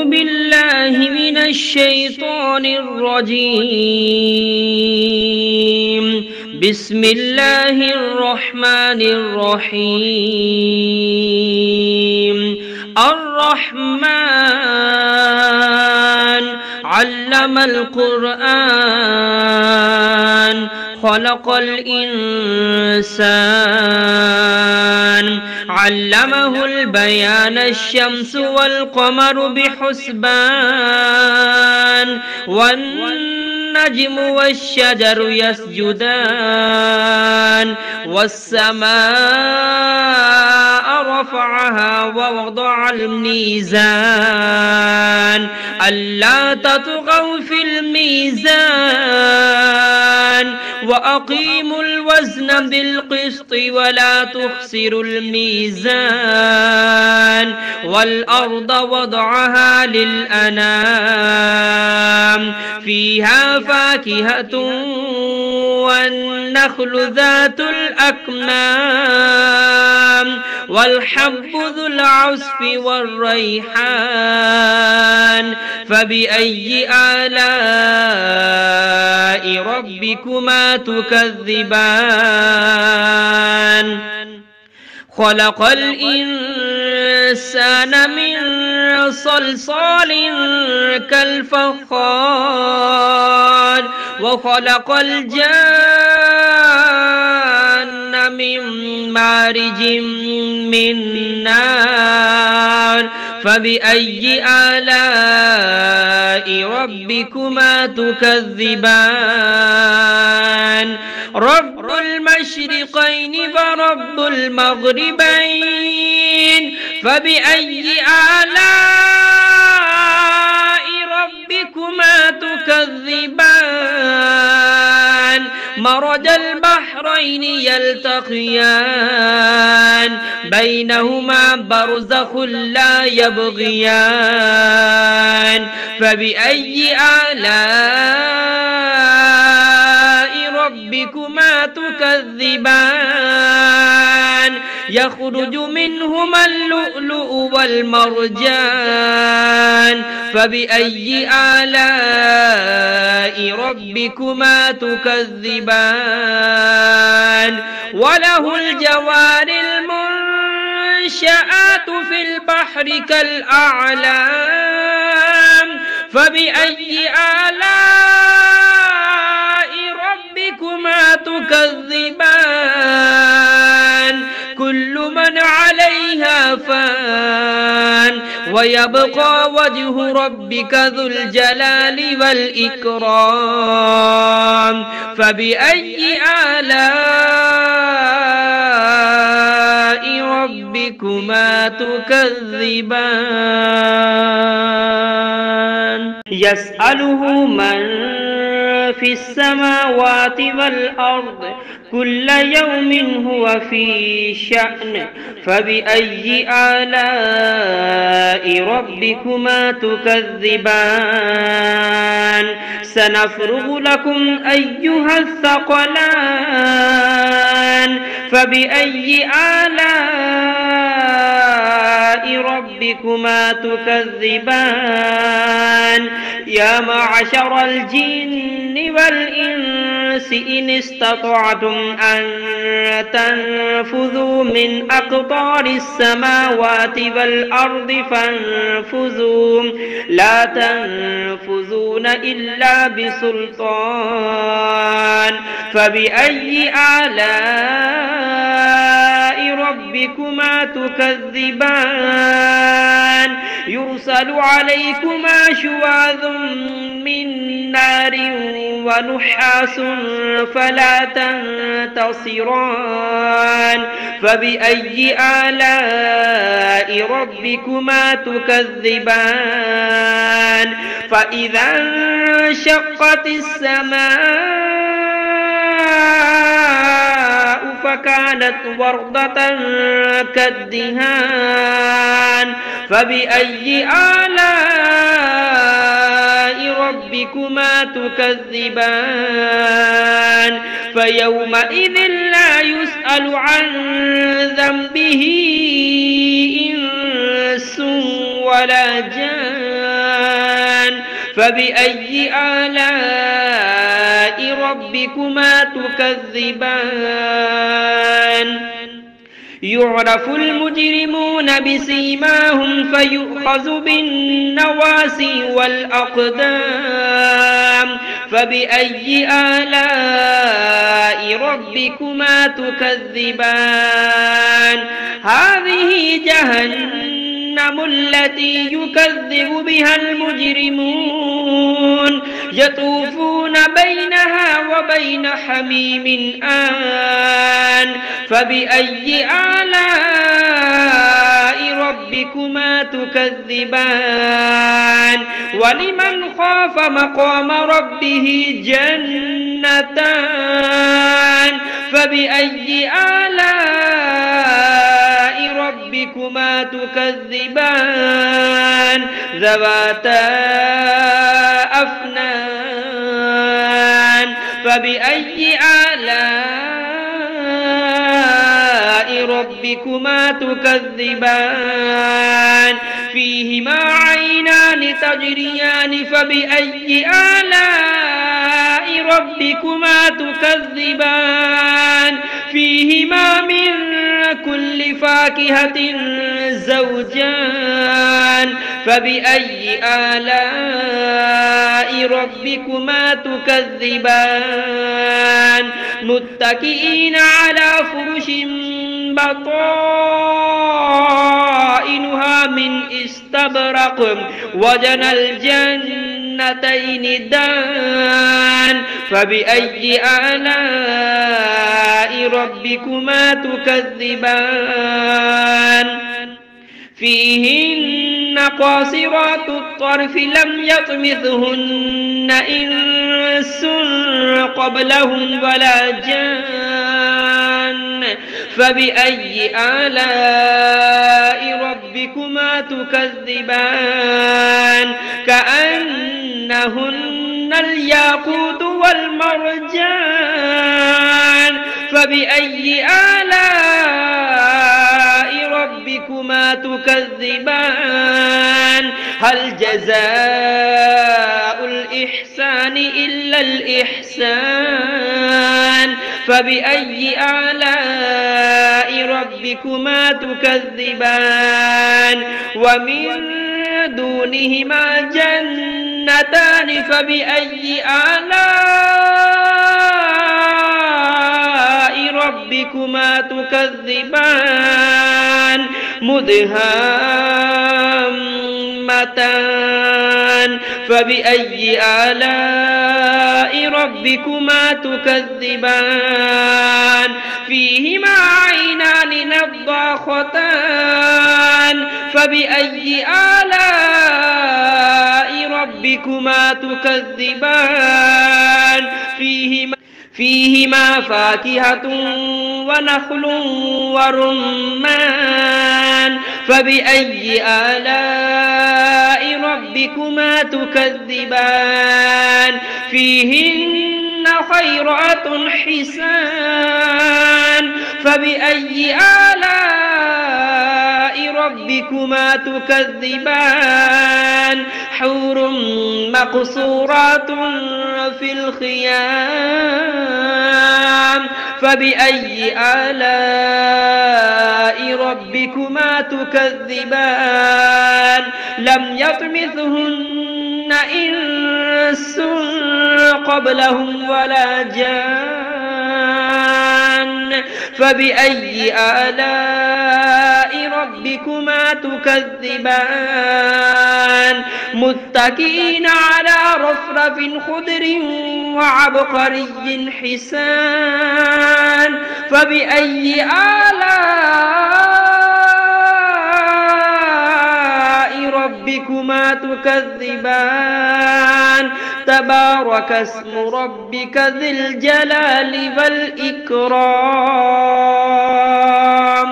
أعوذ بالله من الشيطان الرجيم. بسم الله الرحمن الرحيم. الرحمن علم القرآن خلق الإنسان علمه البيان الشمس والقمر بحسبان والنجم والشجر يسجدان والسماء رفعها ووضع الميزان ألا تطغوا في الميزان وأقيموا الوزن بالقسط ولا تخسروا الميزان والأرض وضعها للأنام فيها فاكهة والنخل ذات الأكمام والحب ذو العصف والريحان فبأي آلاء ربكما تكذبان خلق الإنسان من صلصال كالفخار وخلق الجان من مارج من نار فبأي آلاء ربكما تكذبان رب المشرقين ورب المغربين فبأي آلاء ربكما تكذبان مرج البحرين يلتقيان بينهما برزخ لا يبغيان فبأي آلاء ربكما تكذبان يخرج منهما اللؤلؤ والمرجان فبأي آلاء ربكما تكذبان وله الجوار المنشآت في البحر كالأعلام فبأي آلاء ربكما تكذبان كل من عليها فان ويبقى وجه ربك ذو الجلال والإكرام فبأي آلاء ربكما تكذبان يسأله من في السماوات والأرض كل يوم هو في شأن فبأي آلاء ربكما تكذبان سنفرغ لكم أيها الثقلان فبأي آلاء ربكما تكذبان يا معشر الجن والإنس إن استطعتم أن تنفذوا من أقطار السماوات والأرض فانفذوا لا تنفذون إلا بسلطان فبأي آلاء ربكما تكذبان يرسل عليكما شواظ من نار ونحاس فلا تنتصران فبأي آلاء ربكما تكذبان فإذا انشقت السماء فكانت وردة كالدهان فبأي آلاء ربكما تكذبان فيومئذ لا يسأل عن ذنبه إنس ولا جان فبأي آلاء ربكما تكذبان يعرف المجرمون بسيماهم فيؤخذ بالنواسي والأقدام فبأي آلاء ربكما تكذبان هذه جهنم التي يكذب بها المجرمون يطوفون بينها وبين حميم آن فبأي آلاء ربكما تكذبان ولمن خاف مقام ربه جنتان فبأي آلاء ربكما تكذبان ذواتا أفنان فبأي آلاء ربكما تكذبان فيهما عينان تجريان فبأي آلاء ربكما تكذبان فيهما من كل فاكهة زوجان فبأي آلاء ربكما تكذبان متكئين على فرش بطائنها من استبرق وجنى الجنتين دان فبأي آلاء ربكما تكذبان فيهن قاصرات الطرف لم يطمثهن إنس قبلهم ولا جان فبأي آلاء ربكما تكذبان كأنهن الياقوت والمرجان فبأي آلاء ربكما تكذبان هل جزاء الإحسان إلا الإحسان فبأي آلاء ربكما تكذبان ومن دونهما جنتان فبأي آلاء ربكما تكذبان مدهامتان فبأي آلاء ربكما تكذبان فيهما عينان نضاختان فبأي آلاء ربكما تكذبان فيهما فاكهة ونخل ورمان فبأي آلاء ربكما تكذبان فيهن خيرات حسان فبأي آلاء ربكما تكذبان حور مقصورات في الخيام فبأي آلاء ربكما تكذبان لم يطمثهن إنس قبلهم ولا جان فبأي آلاء ربكما تكذبان متكئين على رفرف خضر وعبقري حسان فبأي آلاء ربكما تكذبان تبارك اسم ربك ذي الجلال والإكرام